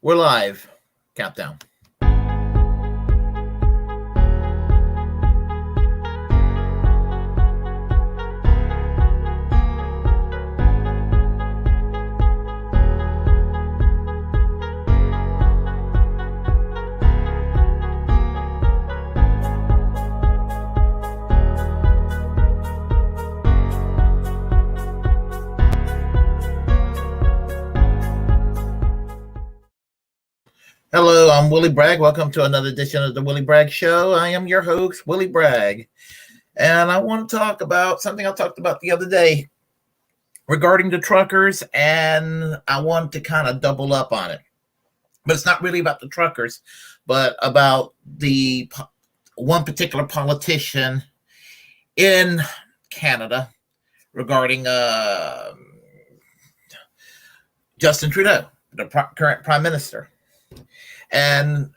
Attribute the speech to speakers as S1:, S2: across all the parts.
S1: We're live. Countdown. Hello, I'm Willie Bragg. Welcome to another edition of the Willie Bragg Show. I am your host, Willie Bragg. And I want to talk about something I talked about the other day regarding the truckers, and I want to kind of double up on it. But it's not really about the truckers, but about the one particular politician in Canada regarding Justin Trudeau, the current prime minister. And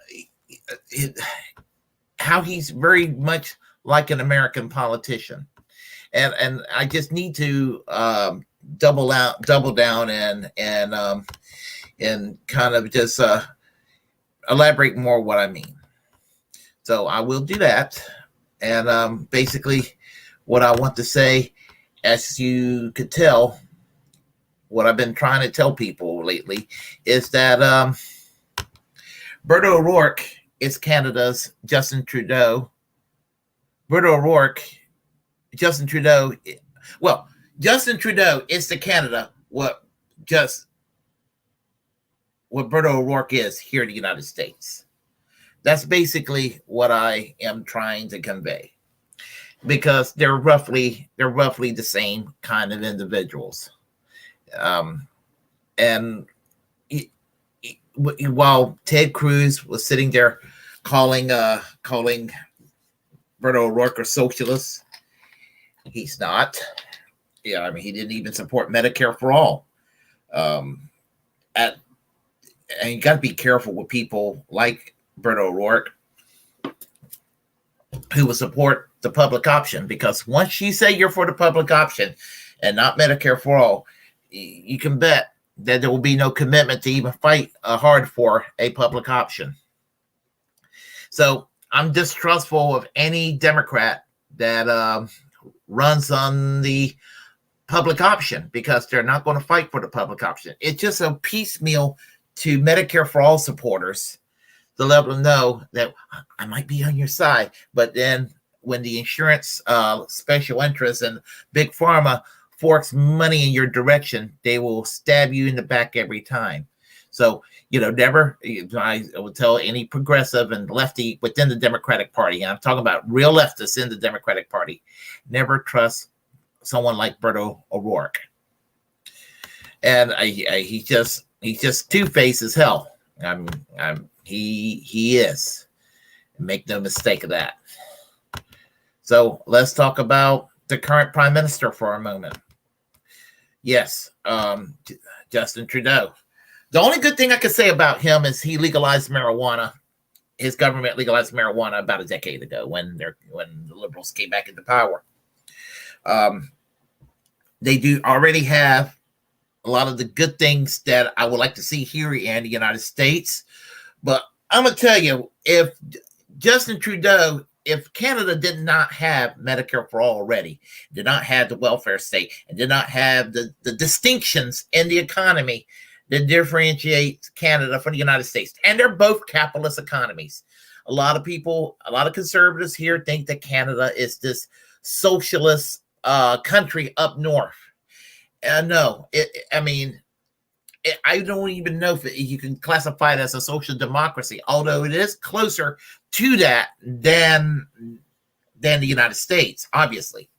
S1: how he's very much like an American politician, and I just need to double down and kind of just elaborate more what I mean. So I will do that, and basically, what I want to say, as you could tell, what I've been trying to tell people lately is that Beto O'Rourke is Canada's Justin Trudeau. Beto O'Rourke, Justin Trudeau. Well, Justin Trudeau is to Canada what Beto O'Rourke is here in the United States. That's basically what I am trying to convey, because they're roughly the same kind of individuals, and. While Ted Cruz was sitting there calling Beto O'Rourke a socialist, he's not. Yeah, I mean, he didn't even support Medicare for all. And you got to be careful with people like Beto O'Rourke who will support the public option, because once you say you're for the public option and not Medicare for all, you can bet that there will be no commitment to even fight hard for a public option. So I'm distrustful of any Democrat that runs on the public option, because they're not going to fight for the public option. It's just a piecemeal to Medicare for all supporters to let them know that I might be on your side. But then when the insurance special interests and big pharma forks money in your direction, they will stab you in the back every time. So, never, I will tell any progressive and lefty within the Democratic Party, and I'm talking about real leftists in the Democratic Party, never trust someone like Beto O'Rourke. And he's just two-faced as hell. He is. Make no mistake of that. So let's talk about the current prime minister for a moment. Yes, Justin Trudeau. The only good thing I could say about him is he legalized marijuana. His government legalized marijuana about a decade ago when the Liberals came back into power. They do already have a lot of the good things that I would like to see here in the United States. But I'm going to tell you, if Justin Trudeau, if Canada did not have Medicare for all already, did not have the welfare state, and did not have the distinctions in the economy that differentiate Canada from the United States, and they're both capitalist economies. A lot of people, a lot of conservatives here think that Canada is this socialist country up north. No, I don't even know if you can classify it as a social democracy, although it is closer to that than the United States, obviously.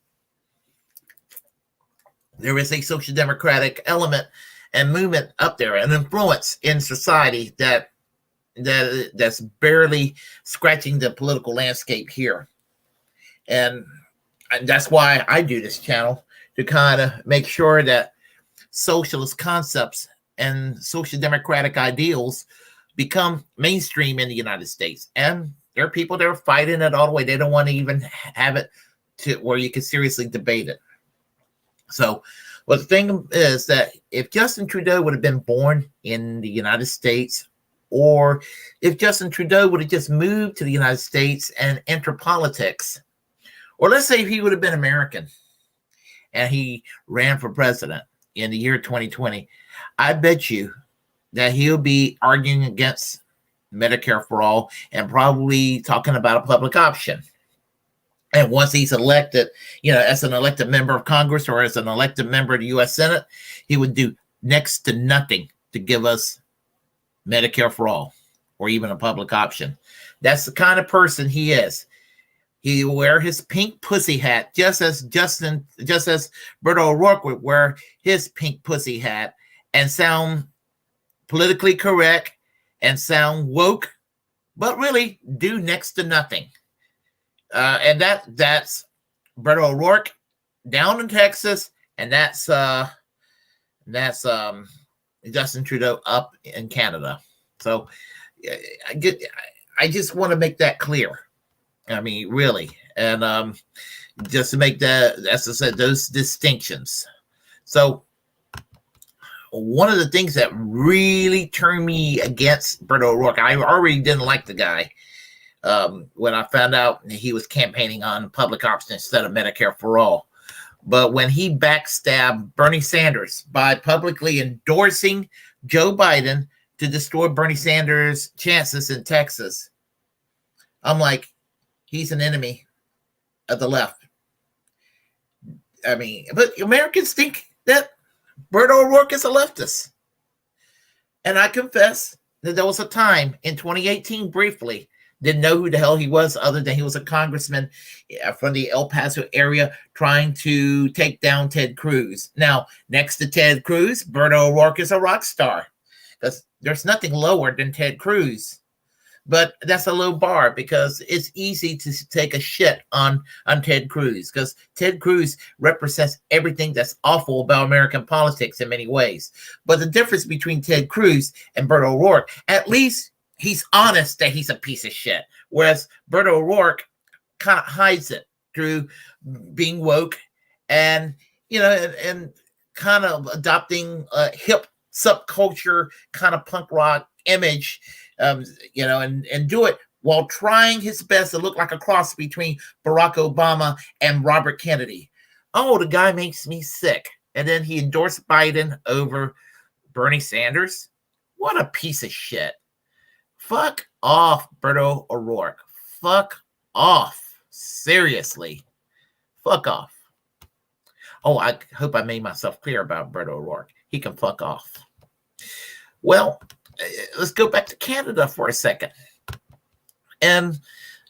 S1: There is a social democratic element and movement up there, an influence in society that's barely scratching the political landscape here. And that's why I do this channel, to kind of make sure that socialist concepts and social democratic ideals become mainstream in the United States. And there are people that are fighting it all the way. They don't want to even have it to where you can seriously debate it. So, well, the thing is that if Justin Trudeau would have been born in the United States or if Justin Trudeau would have just moved to the United States and entered politics, or let's say if he would have been American and he ran for president in the year 2020, I bet you that he'll be arguing against Medicare for all and probably talking about a public option. And once he's elected, as an elected member of Congress or as an elected member of the U.S. Senate, he would do next to nothing to give us Medicare for all or even a public option. That's the kind of person he is. He will wear his pink pussy hat, just as Beto O'Rourke would wear his pink pussy hat and sound politically correct and sound woke, but really do next to nothing. And that's Beto O'Rourke down in Texas, and that's Justin Trudeau up in Canada. So I just want to make that clear. I mean, really, and just to make that, as I said, those distinctions. So one of the things that really turned me against Beto O'Rourke, I already didn't like the guy when I found out he was campaigning on public option instead of Medicare for all. But when he backstabbed Bernie Sanders by publicly endorsing Joe Biden to destroy Bernie Sanders' chances in Texas, I'm like, he's an enemy of the left. I mean, but Americans think that Beto O'Rourke is a leftist. And I confess that there was a time in 2018, briefly, didn't know who the hell he was other than he was a congressman from the El Paso area trying to take down Ted Cruz. Now, next to Ted Cruz, Beto O'Rourke is a rock star because there's nothing lower than Ted Cruz. But that's a low bar because it's easy to take a shit on Ted Cruz because Ted Cruz represents everything that's awful about American politics in many ways. But the difference between Ted Cruz and Beto O'Rourke, at least he's honest that he's a piece of shit. Whereas Beto O'Rourke kind of hides it through being woke and, and kind of adopting a hip subculture kind of punk rock image. And do it while trying his best to look like a cross between Barack Obama and Robert Kennedy. Oh, the guy makes me sick. And then he endorsed Biden over Bernie Sanders. What a piece of shit. Fuck off, Beto O'Rourke. Fuck off. Seriously. Fuck off. Oh, I hope I made myself clear about Beto O'Rourke. He can fuck off. Well, let's go back to Canada for a second. And,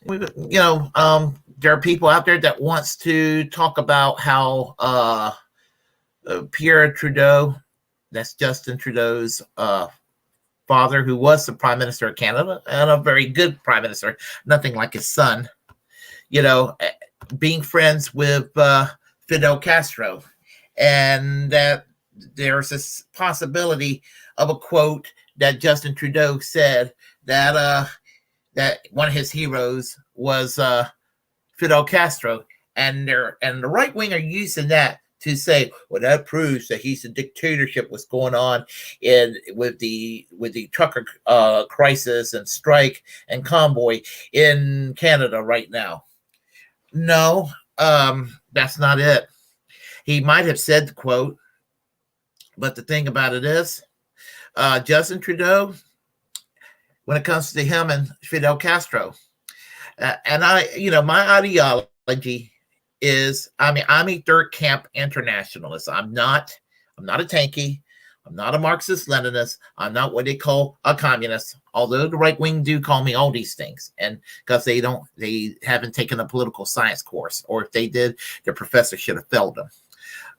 S1: there are people out there that wants to talk about how Pierre Trudeau, that's Justin Trudeau's father, who was the Prime Minister of Canada and a very good Prime Minister, nothing like his son, being friends with Fidel Castro. And that there's this possibility of a quote that Justin Trudeau said that that one of his heroes was Fidel Castro, and the right wing are using that to say, well, that proves that he's a dictatorship. What's going on with the trucker crisis and strike and convoy in Canada right now? No, that's not it. He might have said the quote, but the thing about it is, Justin Trudeau, when it comes to him and Fidel Castro, and my ideology is, I'm a third camp internationalist. I'm not a tanky. I'm not a Marxist-Leninist. I'm not what they call a communist, although the right wing do call me all these things, and because they haven't taken a political science course, or if they did, their professor should have failed them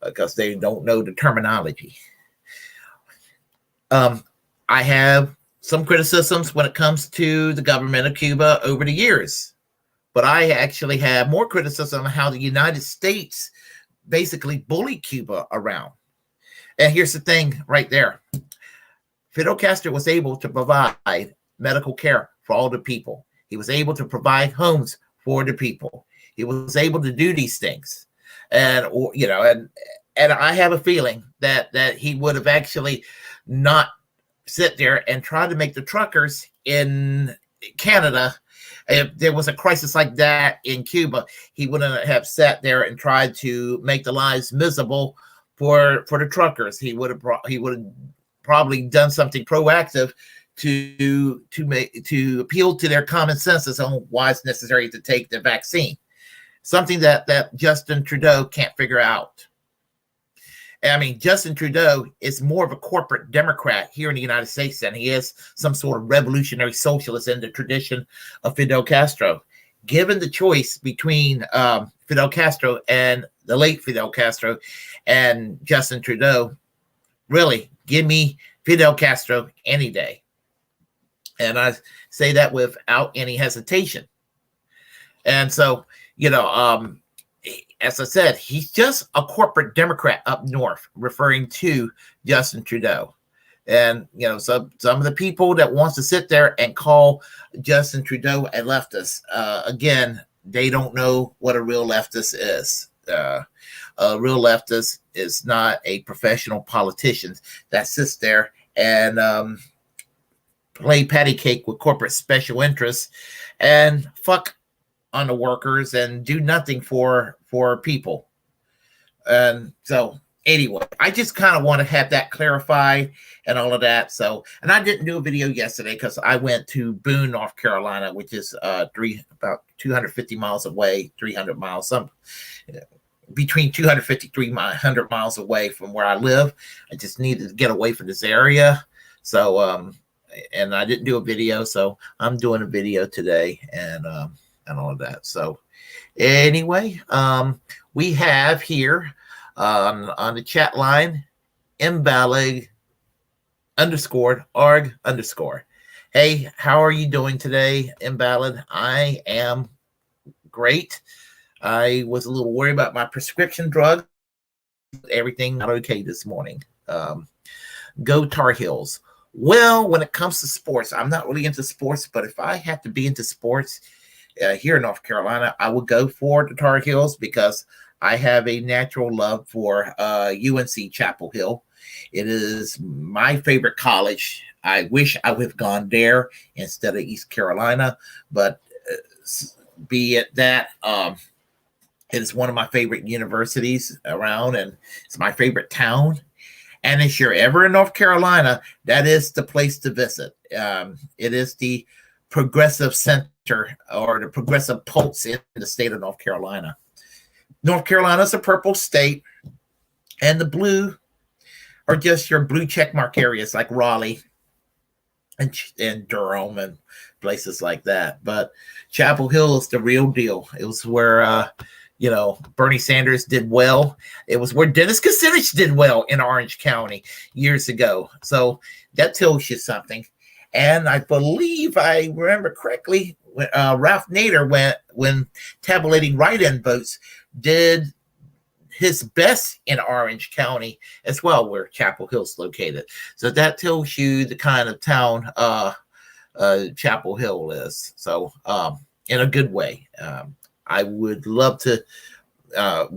S1: because they don't know the terminology. I have some criticisms when it comes to the government of Cuba over the years, but I actually have more criticism of how the United States basically bullied Cuba around. And here's the thing right there. Fidel Castro was able to provide medical care for all the people. He was able to provide homes for the people. He was able to do these things. And I have a feeling that he would have actually not sit there and try to make the truckers in Canada, if there was a crisis like that in Cuba, he wouldn't have sat there and tried to make the lives miserable for the truckers. He would have probably done something proactive to appeal to their common senses on why it's necessary to take the vaccine. Something that Justin Trudeau can't figure out. I mean, Justin Trudeau is more of a corporate Democrat here in the United States than he is some sort of revolutionary socialist in the tradition of Fidel Castro. Given the choice between Fidel Castro and the late Fidel Castro and Justin Trudeau, really, give me Fidel Castro any day. And I say that without any hesitation. And so, as I said, he's just a corporate Democrat up north, referring to Justin Trudeau. And, some of the people that wants to sit there and call Justin Trudeau a leftist, again, they don't know what a real leftist is. A real leftist is not a professional politician that sits there and play patty cake with corporate special interests and fuck on the workers and do nothing for people. And so anyway, I just kind of want to have that clarified and all of that. So, and I didn't do a video yesterday because I went to Boone, North Carolina, which is about 250 miles away, 300 miles, between 250 300 miles away from where I live. I just needed to get away from this area. So and I didn't do a video, so I'm doing a video today and all of that. So anyway, we have here on the chat line, invalid _arg_. Hey, how are you doing today, invalid? I am great. I was a little worried about my prescription drug. Everything not okay this morning. Go Tar Heels. Well, when it comes to sports, I'm not really into sports, but if I have to be into sports, here in North Carolina, I would go for the Tar Heels because I have a natural love for UNC Chapel Hill. It is my favorite college. I wish I would have gone there instead of East Carolina, but be it that, it is one of my favorite universities around, and it's my favorite town. And if you're ever in North Carolina, that is the place to visit. It is the progressive center or the progressive pulse in the state of North Carolina. North Carolina is a purple state, and the blue are just your blue checkmark areas like Raleigh and Durham and places like that. But Chapel Hill is the real deal. It was where Bernie Sanders did well. It was where Dennis Kucinich did well in Orange County years ago. So that tells you something. And I believe I remember correctly, Ralph Nader, when tabulating write-in votes, did his best in Orange County as well, where Chapel Hill's located. So that tells you the kind of town Chapel Hill is. So in a good way. I would love to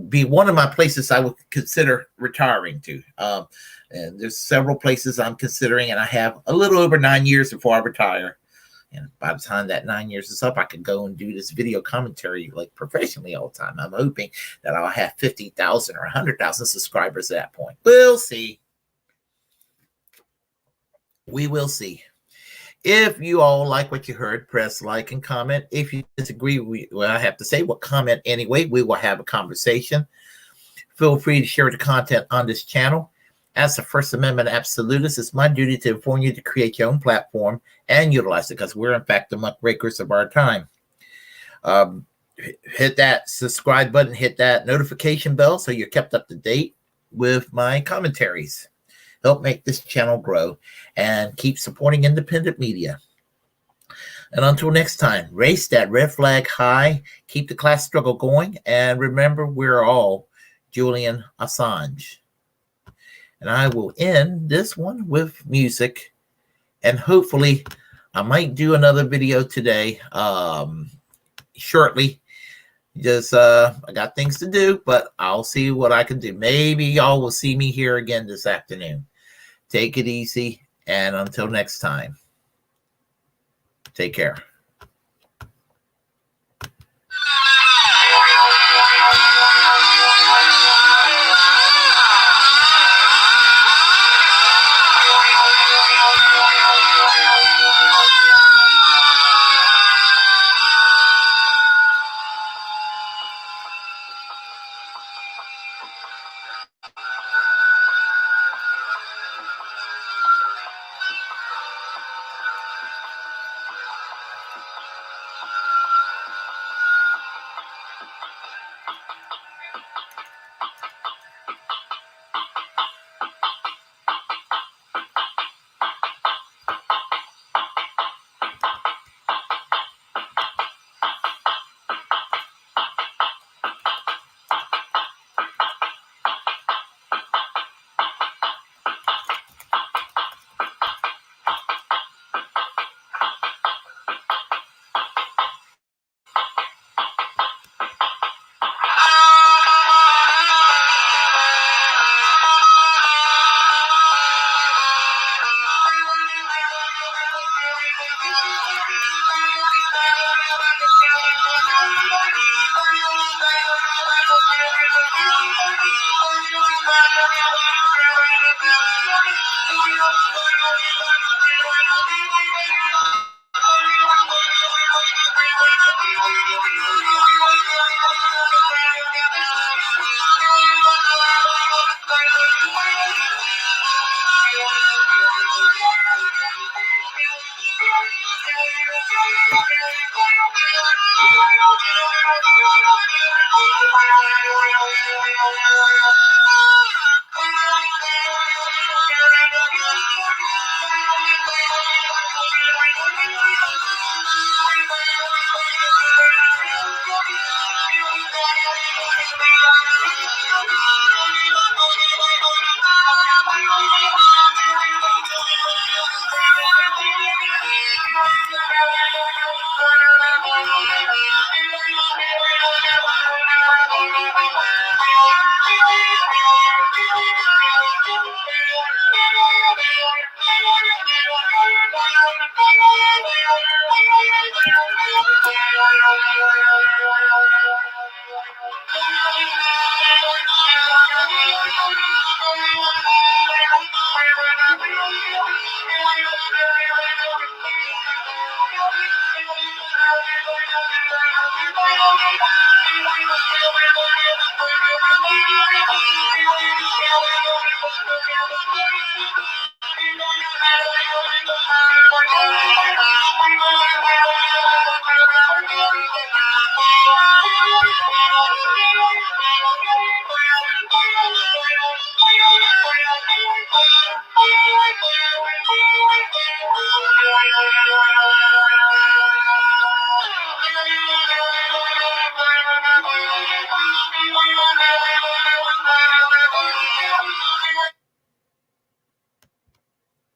S1: be one of my places I would consider retiring to. And there's several places I'm considering, and I have a little over 9 years before I retire. And by the time that 9 years is up, I could go and do this video commentary like professionally all the time. I'm hoping that I'll have 50,000 or 100,000 subscribers at that point. We'll see. We will see. If you all like what you heard, press like and comment. If you disagree with what I have to say, well, comment anyway. We will have a conversation. Feel free to share the content on this channel. As a First Amendment absolutist, it's my duty to inform you to create your own platform and utilize it because we're, in fact, the muckrakers of our time. Hit that subscribe button, hit that notification bell so you're kept up to date with my commentaries. Help make this channel grow and keep supporting independent media. And until next time, raise that red flag high, keep the class struggle going, and remember, we're all Julian Assange. And I will end this one with music, and hopefully I might do another video today shortly. Just I got things to do, but I'll see what I can do. Maybe y'all will see me here again this afternoon. Take it easy. And until next time, take care.